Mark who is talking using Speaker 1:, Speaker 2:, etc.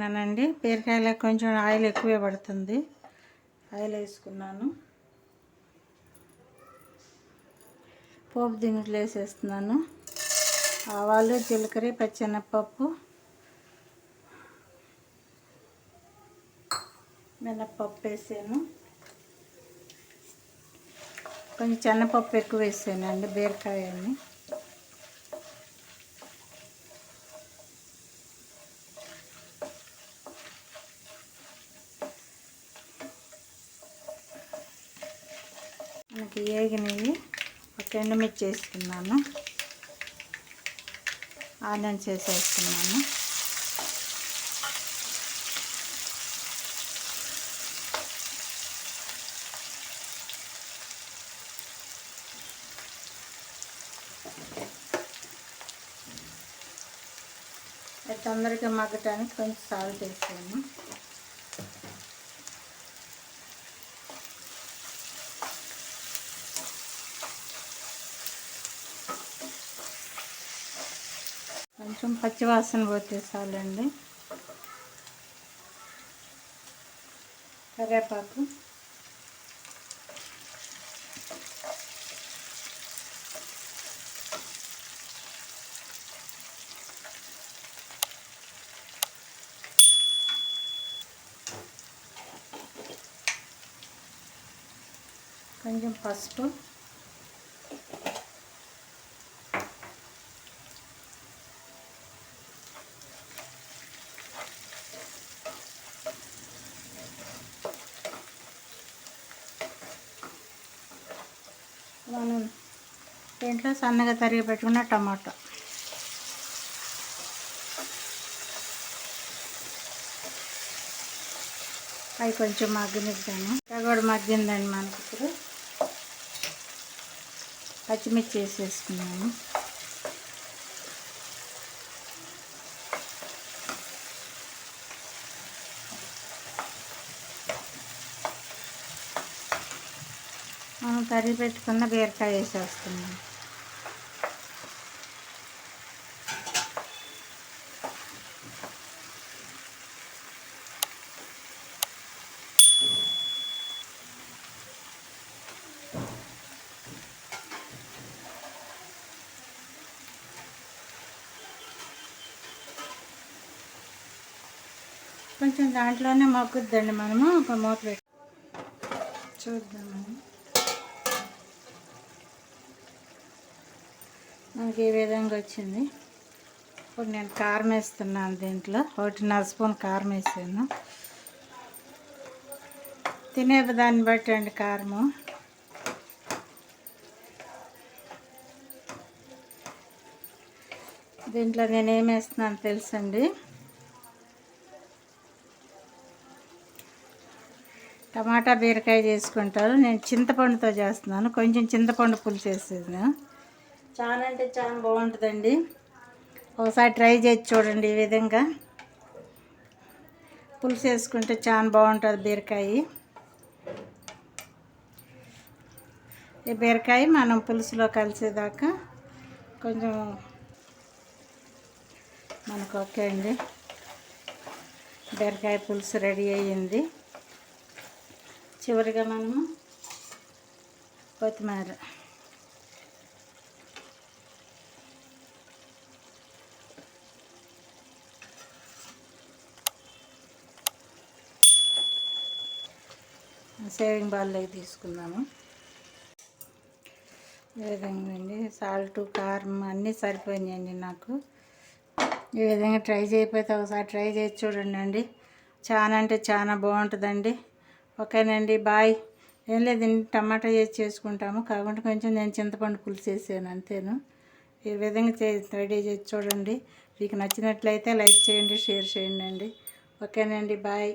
Speaker 1: వేసుకున్నానండి. బీరకాయలకు కొంచెం ఆయిల్ ఎక్కువే పడుతుంది. ఆయిల్ వేసుకున్నాను. పోపు దినుసులు వేసేస్తున్నాను. ఆవాలు, జీలకర్ర, పచ్చెనగపప్పు, మినప్పప్పు వేసాను. కొంచెం శనగపప్పు ఎక్కువ వేసానండి బీరకాయని. మనకి ఏగినవి ఒక ఎండుమిర్చి వేసుకున్నాను. ఆనియన్స్ వేసేస్తున్నాను. అది తొందరగా మగ్గటానికి కొంచెం సాల్ట్ వేసాను. కొంచెం పచ్చివాసన పోతే చాలండి. కరివేపాకు, కొంచెం పసుపు, మనం దీంట్లో సన్నగా తరిగి పెట్టుకున్న టమాటా, అవి కొంచెం మగ్గనిద్దాము. ఇంకా కూడా మగ్గిందండి. మనకి ఇప్పుడు పచ్చిమిర్చి వేసేసుకున్నాము. మనం తరిగి పెట్టుకున్న బీరకాయ వేసేస్తున్నాం. కొంచెం దాంట్లోనే మగ్గుద్దండి. మనము ఒక మూత పెట్టి చూద్దామని. మనకి ఈ విధంగా వచ్చింది. ఇప్పుడు నేను కారం వేస్తున్నాను. దీంట్లో 1.5 స్పూన్ కారం వేసాను. తినే దాన్ని బట్టి అండి కారము. దీంట్లో నేను ఏం వేస్తున్నాను తెలుసండి, టమాటా బీరకాయ చేసుకుంటారు. నేను చింతపండుతో చేస్తున్నాను. కొంచెం చింతపండు పులుసు వేసేది. చాలా అంటే చాలా బాగుంటుందండి. ఒకసారి ట్రై చేసి చూడండి. ఈ విధంగా పులుసు వేసుకుంటే చాలా బాగుంటుంది బీరకాయ. ఈ బీరకాయ మనం పులుసులో కలిసేదాకా కొంచెం మనకు ఓకే అండి. బీరకాయ పులుసు రెడీ అయ్యింది. చివరిగా మనము కొత్తిమీర, సేవింగ్ బౌల్లోకి తీసుకుందాము. ఈ విధంగా అండి. సాల్ట్, కారం అన్నీ సరిపోయినాయండి నాకు. ఈ విధంగా ట్రై చేయకపోతే ఒకసారి ట్రై చేసి చూడండి అండి. చాలా అంటే చాలా బాగుంటుందండి. ఓకేనండి, బాయ్. ఏం లేదండి, టమాటా వేసి చేసుకుంటాము. కాకుండా కొంచెం నేను చింతపండు పులుసు వేసాను అంతేను. ఈ విధంగా రెడీ చేసి చూడండి. మీకు నచ్చినట్లయితే లైక్ చేయండి, షేర్ చేయండి అండి. ఓకేనండి, బాయ్.